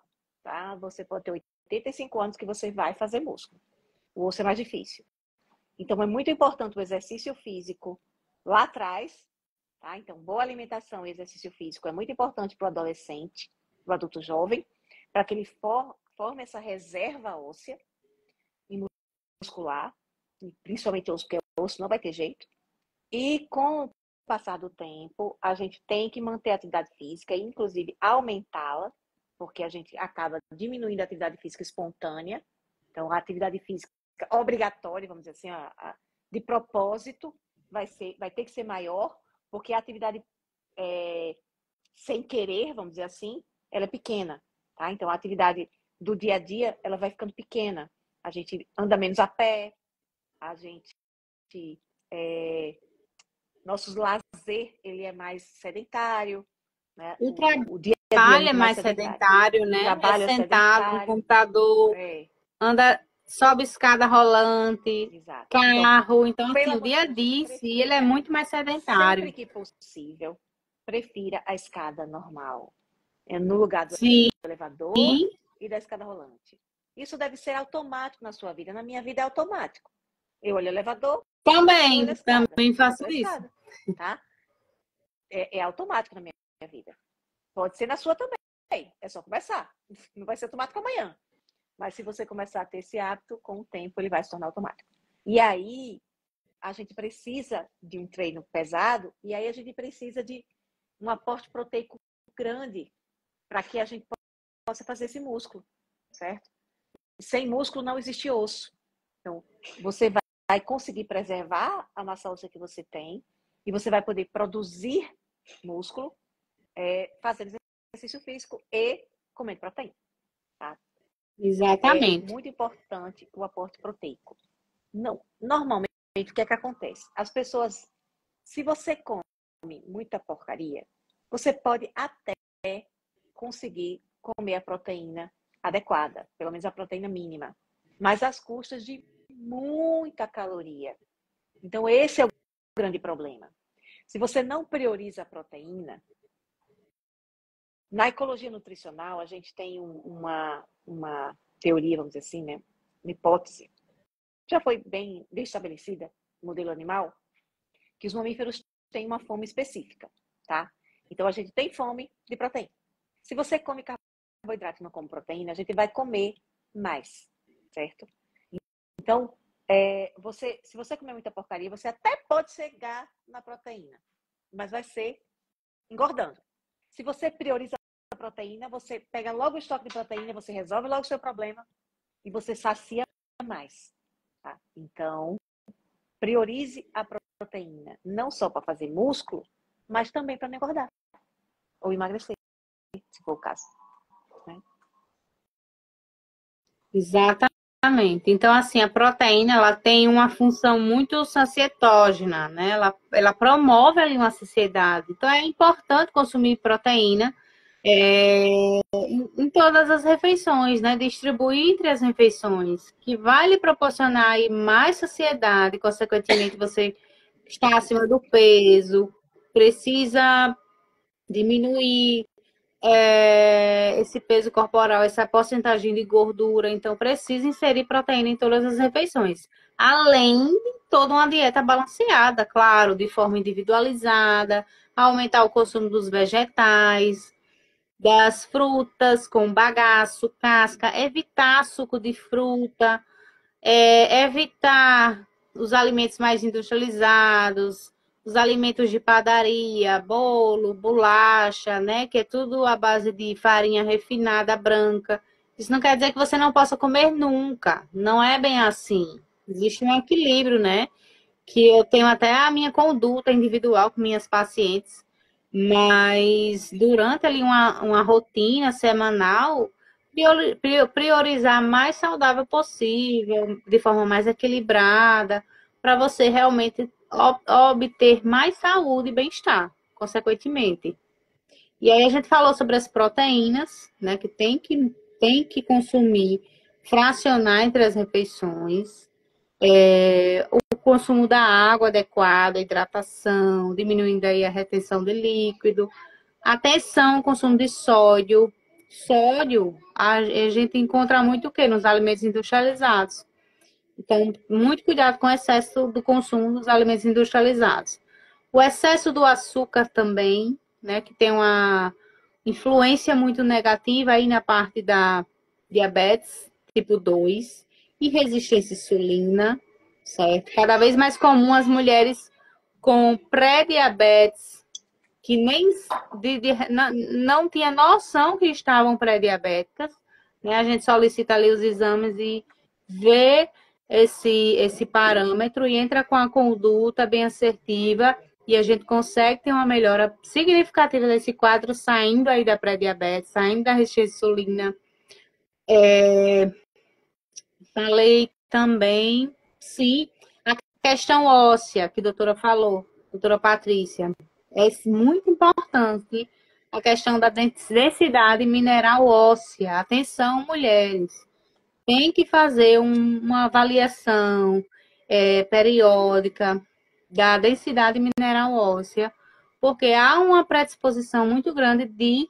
tá? Você pode ter 85 anos que você vai fazer músculo. O osso é mais difícil. Então, é muito importante o exercício físico lá atrás, tá? Então, boa alimentação e exercício físico é muito importante para o adolescente, para o adulto jovem, para que ele forme essa reserva óssea e muscular, principalmente osso, porque osso não vai ter jeito. E com o passar do tempo, a gente tem que manter a atividade física, inclusive aumentá-la, porque a gente acaba diminuindo a atividade física espontânea. Então, a atividade física obrigatória, vamos dizer assim, de propósito, vai ter que ser maior, porque a atividade sem querer, vamos dizer assim, ela é pequena, tá? Então, a atividade do dia a dia, ela vai ficando pequena. A gente anda menos a pé, a gente... nossos lazer, ele é mais sedentário, né? o dia a dia é trabalho é muito mais mais sedentário, O né? É trabalho é sentado no sedentário. computador, anda, sobe escada rolante, Exato. carro. Então, Pelo assim, o amor de dia a Deus, dia, em si, ele é prefira, muito mais sedentário. sempre que possível, prefira a escada normal, no lugar do Sim, elevador e da escada rolante. Isso deve ser automático na sua vida. Na minha vida é automático. Eu olho o elevador, eu olho a escada. também Eu vou faço pela isso. escada, tá? É automático na minha vida. Pode ser na sua também. É só começar. Não vai ser automático amanhã. Mas se você começar a ter esse hábito, com o tempo ele vai se tornar automático. E aí, a gente precisa de um treino pesado e aí a gente precisa de um aporte proteico grande para que a gente possa fazer esse músculo, certo? Sem músculo não existe osso. Então, você vai conseguir preservar a massa óssea que você tem e você vai poder produzir músculo fazendo exercício físico e comendo proteína. Tá? Exatamente. É muito importante o aporte proteico. Não, normalmente, o que é que acontece? As pessoas, se você come muita porcaria, você pode até conseguir comer a proteína adequada, pelo menos a proteína mínima, mas às custas de muita caloria. Então, esse é o grande problema. Se você não prioriza a proteína, na ecologia nutricional, a gente tem uma teoria, vamos dizer assim, né? Uma hipótese, já foi bem estabelecida, modelo animal, que os mamíferos têm uma fome específica, tá? Então, a gente tem fome de proteína. Se você come carboidrato e não come proteína, a gente vai comer mais, certo? Então, se você comer muita porcaria, você até pode chegar na proteína, mas vai ser engordando. Se você prioriza a proteína, você pega logo o estoque de proteína, você resolve logo o seu problema e você sacia mais. Tá? Então, priorize a proteína, não só para fazer músculo, mas também para não engordar ou emagrecer, se for o caso. Né? Exatamente. Então, assim, a proteína, ela tem uma função muito sacietógena, né? Ela promove ali uma saciedade. Então, é importante consumir proteína em todas as refeições, né? Distribuir entre as refeições, que vai lhe proporcionar aí mais saciedade, consequentemente, você está acima do peso, precisa diminuir esse peso corporal, essa porcentagem de gordura, então precisa inserir proteína em todas as refeições. Além de toda uma dieta balanceada, claro, de forma individualizada, aumentar o consumo dos vegetais. das frutas com bagaço, casca, evitar suco de fruta, evitar os alimentos mais industrializados, os alimentos de padaria, bolo, bolacha, né? Que é tudo à base de farinha refinada branca. Isso não quer dizer que você não possa comer nunca. Não é bem assim. Existe um equilíbrio, né? Que eu tenho até a minha conduta individual com minhas pacientes, mas durante ali uma rotina semanal, priorizar mais saudável possível, de forma mais equilibrada, para você realmente obter mais saúde e bem-estar, consequentemente. E aí a gente falou sobre as proteínas, né, que tem que consumir, fracionar entre as refeições, o consumo da água adequada, hidratação, diminuindo aí a retenção de líquido. Atenção ao consumo de sódio. Sódio, a gente encontra muito o quê? Nos alimentos industrializados. Então, muito cuidado com o excesso do consumo dos alimentos industrializados. O excesso do açúcar também, né, que tem uma influência muito negativa aí na parte da diabetes tipo 2 e resistência à insulina, certo? Cada vez mais comum as mulheres com pré-diabetes que nem não tinha noção que estavam pré-diabéticas, né? A gente solicita ali os exames e vê esse parâmetro e entra com a conduta bem assertiva e a gente consegue ter uma melhora significativa desse quadro, saindo aí da pré-diabetes, saindo da resistência à insulina. Falei também, sim, a questão óssea, que a doutora falou, doutora Patrícia. É muito importante a questão da densidade mineral óssea. Atenção, mulheres. Tem que fazer uma avaliação periódica da densidade mineral óssea, porque há uma predisposição muito grande de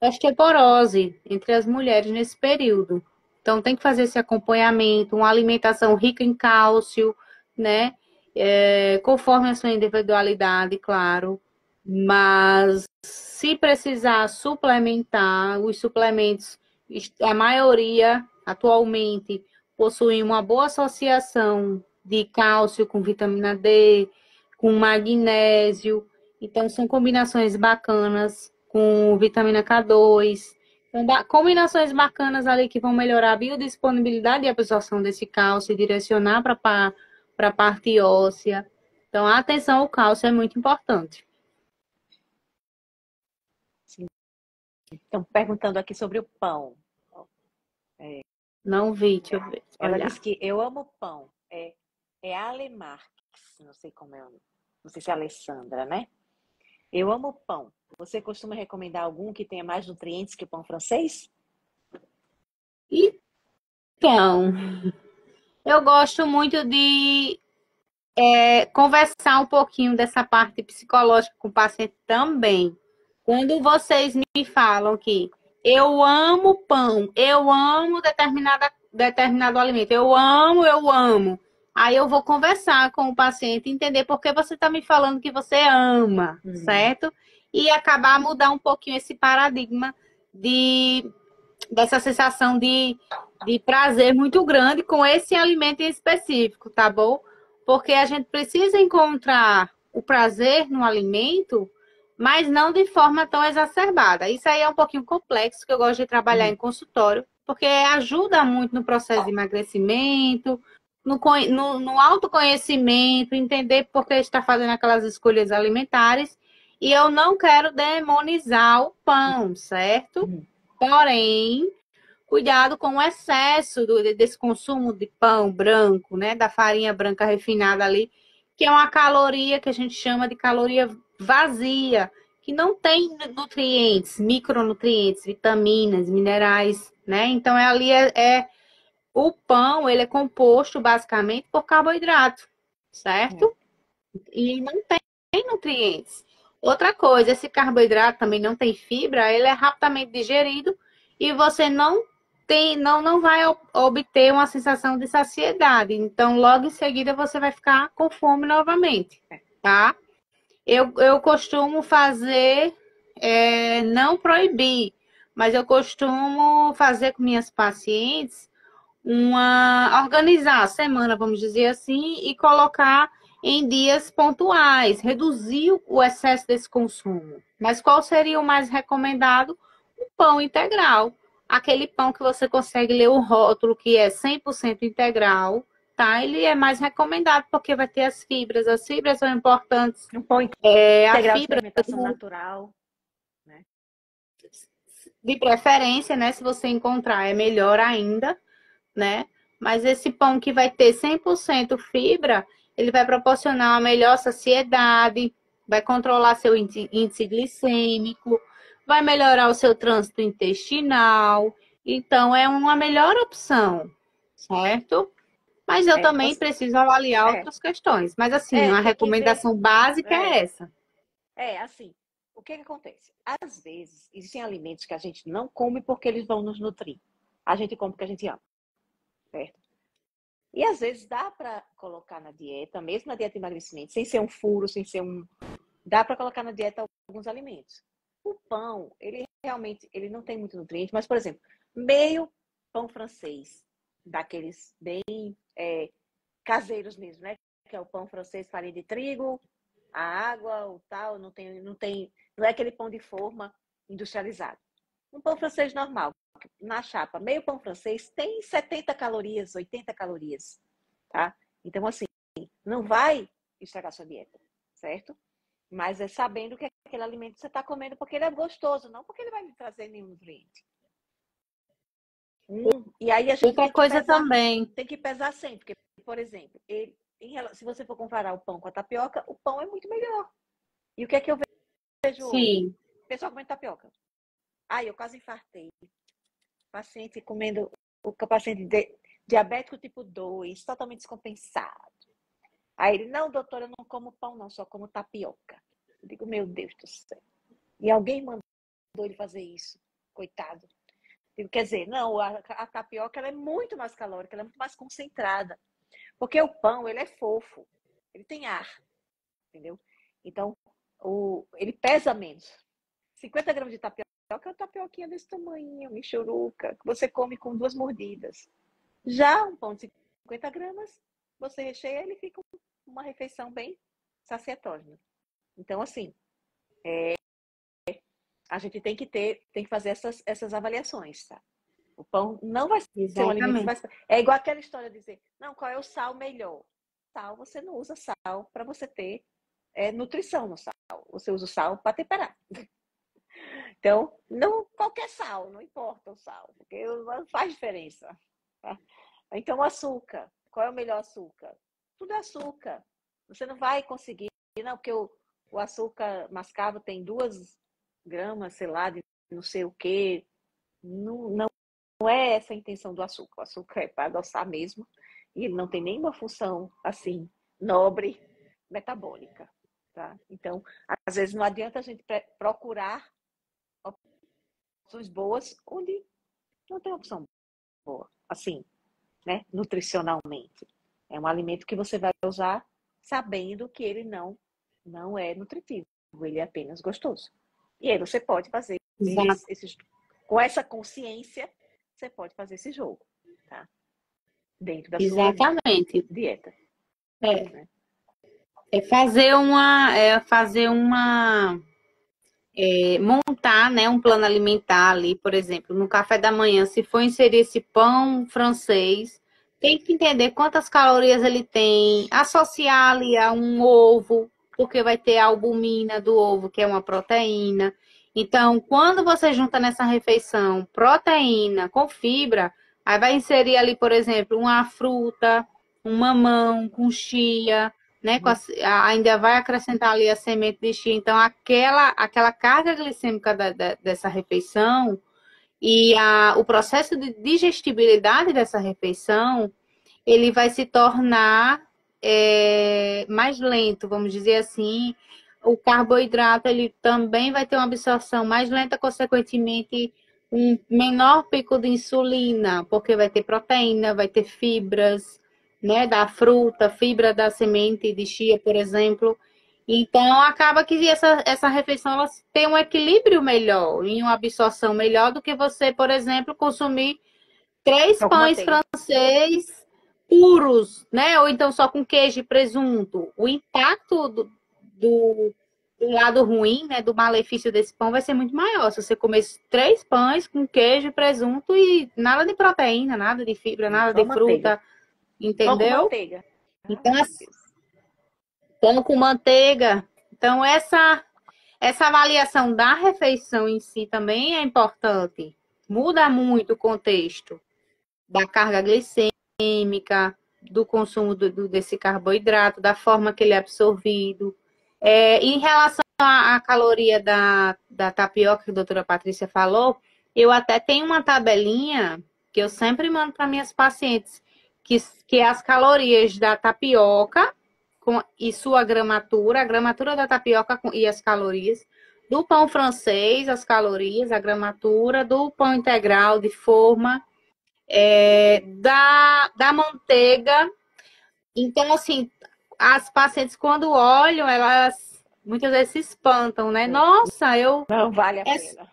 osteoporose entre as mulheres nesse período. Então, tem que fazer esse acompanhamento, uma alimentação rica em cálcio, né? Conforme a sua individualidade, claro. Mas, se precisar suplementar, os suplementos, a maioria, atualmente, possuem uma boa associação de cálcio com vitamina D, com magnésio. Então, são combinações bacanas com vitamina K2. Então, combinações bacanas ali que vão melhorar a biodisponibilidade e a absorção desse cálcio e direcionar para a parte óssea. Então, a atenção ao cálcio é muito importante. Sim. Estão perguntando aqui sobre o pão. Não vi, deixa eu ver. Ela disse que eu amo pão. É Alemarques, não sei como é, não sei se é Alessandra, né? Eu amo pão. Você costuma recomendar algum que tenha mais nutrientes que o pão francês? Então, eu gosto muito de conversar um pouquinho dessa parte psicológica com o paciente também. Quando vocês me falam que eu amo pão, eu amo determinado alimento, eu amo. Aí eu vou conversar com o paciente, entender por que você está me falando que você ama, certo? E acabar mudar um pouquinho esse paradigma dessa sensação de prazer muito grande com esse alimento em específico, tá bom? Porque a gente precisa encontrar o prazer no alimento, mas não de forma tão exacerbada. Isso aí é um pouquinho complexo, que eu gosto de trabalhar em consultório, porque ajuda muito no processo de emagrecimento, no autoconhecimento, entender por que está fazendo aquelas escolhas alimentares. E eu não quero demonizar o pão, certo? Porém, cuidado com o excesso desse consumo de pão branco, né? Da farinha branca refinada ali, que é uma caloria que a gente chama de caloria vazia, que não tem nutrientes, micronutrientes, vitaminas, minerais, né? Então, o pão, ele é composto basicamente por carboidrato, certo? E não tem nutrientes. Outra coisa, esse carboidrato também não tem fibra, ele é rapidamente digerido e você não vai obter uma sensação de saciedade. Então, logo em seguida, você vai ficar com fome novamente, tá? Eu costumo fazer, não proibir, mas eu costumo fazer com minhas pacientes organizar a semana, vamos dizer assim, e colocar em dias pontuais, reduzir o excesso desse consumo. Mas qual seria o mais recomendado? O pão integral. Aquele pão que você consegue ler o rótulo, que é 100% integral, tá? Ele é mais recomendado porque vai ter as fibras. As fibras são importantes. Um pão A integral de fibra fermentação natural, né? de preferência, né? Se você encontrar, é melhor ainda, né? Mas esse pão que vai ter 100% fibra, ele vai proporcionar uma melhor saciedade, vai controlar seu índice glicêmico, vai melhorar o seu trânsito intestinal. Então, é uma melhor opção, certo? Mas eu também preciso avaliar outras questões. Mas, assim, uma tem que ver. recomendação básica é essa. Assim, o que acontece? Às vezes, existem alimentos que a gente não come porque eles vão nos nutrir. A gente come porque a gente ama, certo? E às vezes dá para colocar na dieta, mesmo na dieta de emagrecimento, sem ser um furo, sem ser um... Dá para colocar na dieta alguns alimentos. O pão, ele realmente ele não tem muito nutriente, mas, por exemplo, meio pão francês, daqueles bem caseiros mesmo, né? Que é o pão francês, farinha de trigo, a água, o tal, não é aquele pão de forma industrializado. Um pão francês normal, na chapa, meio pão francês, tem 70 calorias, 80 calorias, tá? Então, assim, não vai estragar sua dieta, certo? Mas é sabendo que aquele alimento você está comendo porque ele é gostoso, não porque ele vai lhe trazer nenhum nutriente. E aí a gente Outra coisa também. tem que pesar sempre, porque, por exemplo, se você for comparar o pão com a tapioca, o pão é muito melhor. E o que é que eu vejo hoje? O pessoal comendo tapioca. Ai, eu quase infartei. Paciente comendo, o paciente diabético tipo 2, totalmente descompensado. Aí ele, não, doutora, eu não como pão não, só como tapioca. Eu digo, meu Deus do céu. E alguém mandou ele fazer isso, coitado. Quer dizer, não, a tapioca ela é muito mais calórica, ela é muito mais concentrada. Porque o pão, ele é fofo, ele tem ar, entendeu? Então, ele pesa menos. 50 gramas de tapioca é uma tapioquinha desse tamanho, michuruca, que você come com 2 mordidas. Já um pão de 50 gramas, você recheia, ele fica uma refeição bem saciatória. Então, assim, a gente tem que fazer essas avaliações, tá? O pão não vai ser um alimento. É igual aquela história de dizer, não, qual é o sal melhor? Sal, você não usa sal para você ter nutrição no sal. Você usa o sal para temperar. Então, não qualquer sal, não importa o sal, porque não faz diferença. Tá? Então, o açúcar. Qual é o melhor açúcar? Tudo é açúcar. Você não vai conseguir, não, porque o açúcar mascavo tem 2 gramas, sei lá, de não sei o quê. Não é essa a intenção do açúcar. O açúcar é para adoçar mesmo. E ele não tem nenhuma função, assim, nobre, metabólica. Tá? Então, às vezes não adianta a gente procurar opções boas onde não tem opção boa. Assim, né? Nutricionalmente. É um alimento que você vai usar sabendo que ele não é nutritivo. Ele é apenas gostoso. E aí você pode fazer com essa consciência, você pode fazer esse jogo, tá? Dentro da sua dieta. Montar, né, um plano alimentar ali, por exemplo, no café da manhã, se for inserir esse pão francês, tem que entender quantas calorias ele tem, associar ali a um ovo, porque vai ter a albumina do ovo, que é uma proteína. Então, quando você junta nessa refeição proteína com fibra, aí vai inserir ali, por exemplo, uma fruta, um mamão com chia, né? Ainda vai acrescentar ali a semente de chia. Então, aquela carga glicêmica dessa refeição e o processo de digestibilidade dessa refeição, ele vai se tornar mais lento, vamos dizer assim. O carboidrato, ele também vai ter uma absorção mais lenta, consequentemente, um menor pico de insulina, porque vai ter proteína, vai ter fibras, né, da fruta, fibra da semente de chia, por exemplo. Então, acaba que essa refeição ela tem um equilíbrio melhor, e uma absorção melhor do que você, por exemplo, consumir 3 Só com pães manteiga. francês puros, né? Ou então só com queijo e presunto. O impacto do lado ruim, né? Do malefício desse pão vai ser muito maior. Se você comer 3 pães com queijo e presunto e nada de proteína, nada de fibra, nada Só de manteiga. fruta, Só com entendeu? manteiga. Então, Ai, meu Deus. pão com manteiga. Então, essa avaliação da refeição em si também é importante. Muda muito o contexto da carga glicêmica, do consumo desse carboidrato, da forma que ele é absorvido. Em relação à caloria da tapioca que a doutora Patrícia falou, eu até tenho uma tabelinha que eu sempre mando para minhas pacientes, que é as calorias da tapioca e sua gramatura, a gramatura da tapioca e as calorias, do pão francês, as calorias, a gramatura, do pão integral de forma, da manteiga. Então, assim, as pacientes, quando olham, elas muitas vezes se espantam, né? Nossa, Não vale a é pena.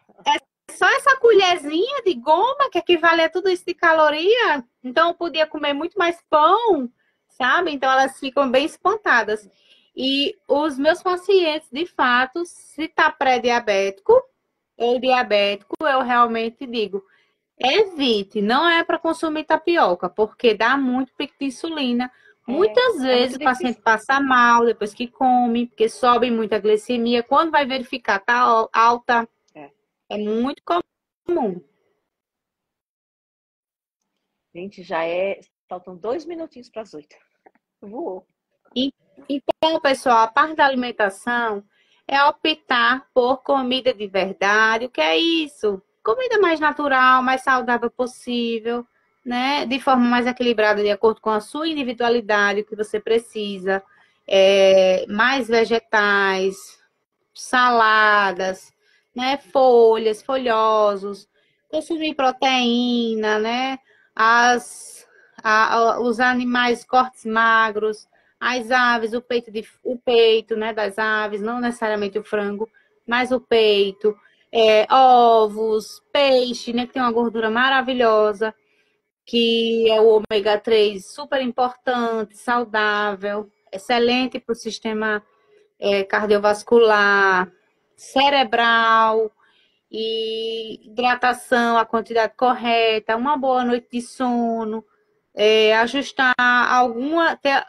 só essa colherzinha de goma que equivale a tudo isso de caloria. Então, eu podia comer muito mais pão, sabe? Então, elas ficam bem espantadas. E os meus pacientes, de fato, se está pré-diabético ou diabético, eu realmente digo, evite, não é para consumir tapioca, porque dá muito pico de insulina. Muitas É vezes muito o paciente difícil. passa mal depois que come, porque sobe muito a glicemia. Quando vai verificar, tá alta. É. É muito comum. Gente, faltam 2 minutinhos para as 8. Voou. Então, pessoal, a parte da alimentação é optar por comida de verdade. O que é isso? Comida mais natural, mais saudável possível, né? De forma mais equilibrada, de acordo com a sua individualidade, o que você precisa. Mais vegetais, saladas, né? Folhas, folhosos, consumir proteína, né? Os animais cortes magros, as aves, o peito, né, das aves, não necessariamente o frango, mas o peito, ovos, peixe, né, que tem uma gordura maravilhosa, que é o ômega 3, super importante, saudável, excelente para o sistema cardiovascular, cerebral e hidratação, a quantidade correta, uma boa noite de sono, ajustar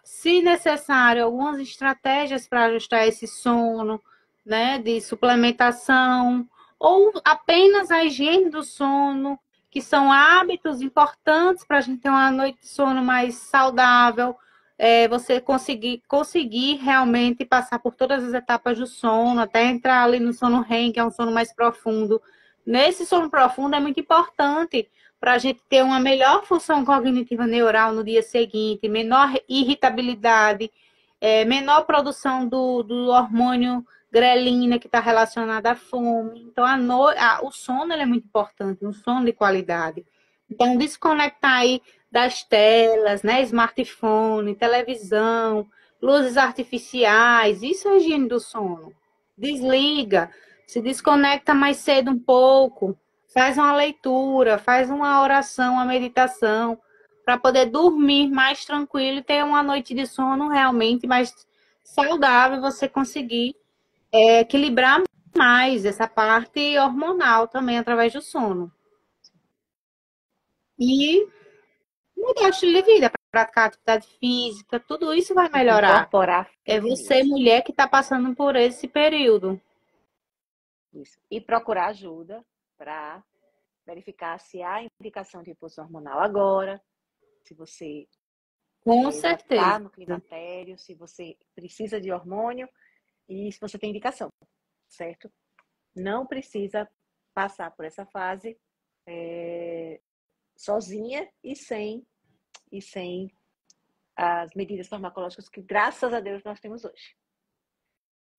se necessário, algumas estratégias para ajustar esse sono, né, de suplementação, ou apenas a higiene do sono, que são hábitos importantes para a gente ter uma noite de sono mais saudável, você conseguir realmente passar por todas as etapas do sono, até entrar ali no sono REM, que é um sono mais profundo. Nesse sono profundo é muito importante para a gente ter uma melhor função cognitiva neural no dia seguinte, menor irritabilidade, menor produção do hormônio grelina, que está relacionado à fome. Então, o sono é muito importante, um sono de qualidade. Então, desconectar aí das telas, né? Smartphone, televisão, luzes artificiais, isso é a higiene do sono. Desliga, se desconecta mais cedo um pouco, faz uma leitura, faz uma oração, uma meditação, para poder dormir mais tranquilo e ter uma noite de sono realmente mais saudável, você conseguir equilibrar mais essa parte hormonal também através do sono. E mudar o estilo de vida, praticar atividade física, tudo isso vai melhorar. Incorporar É fake você, news. mulher, que está passando por esse período. Isso. E procurar ajuda para verificar se há indicação de reposição hormonal agora, se você Com já está certeza. no climatério, se você precisa de hormônio e se você tem indicação, certo? Não precisa passar por essa fase sozinha e sem as medidas farmacológicas que, graças a Deus, nós temos hoje.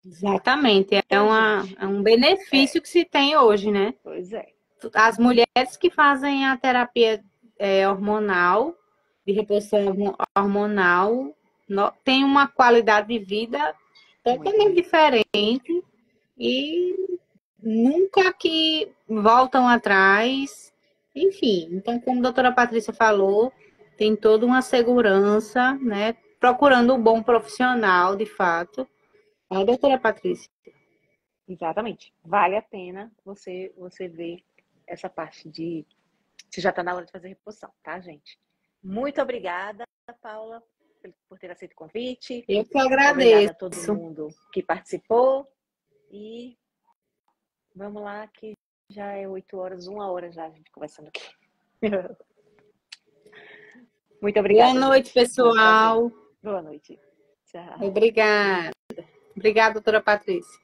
Exatamente. Então, gente, É um benefício que se tem hoje, né? pois é. As mulheres que fazem a terapia hormonal, de reposição hormonal, têm uma qualidade de vida totalmente diferente e nunca que voltam atrás. Enfim, então, como a doutora Patrícia falou, tem toda uma segurança, né? Procurando um bom profissional, de fato. A doutora Patrícia. Exatamente. Vale a pena você ver essa parte de se já está na hora de fazer reposição, tá, gente? Muito obrigada, Paula, por ter aceito o convite. Eu que Obrigada agradeço. a todo mundo que participou. E vamos lá, que já é 8 horas, 1 hora já a gente conversando aqui. Muito Boa obrigada, noite, gente. pessoal. Boa noite. Tchau. Obrigada. Obrigada, doutora Patrícia.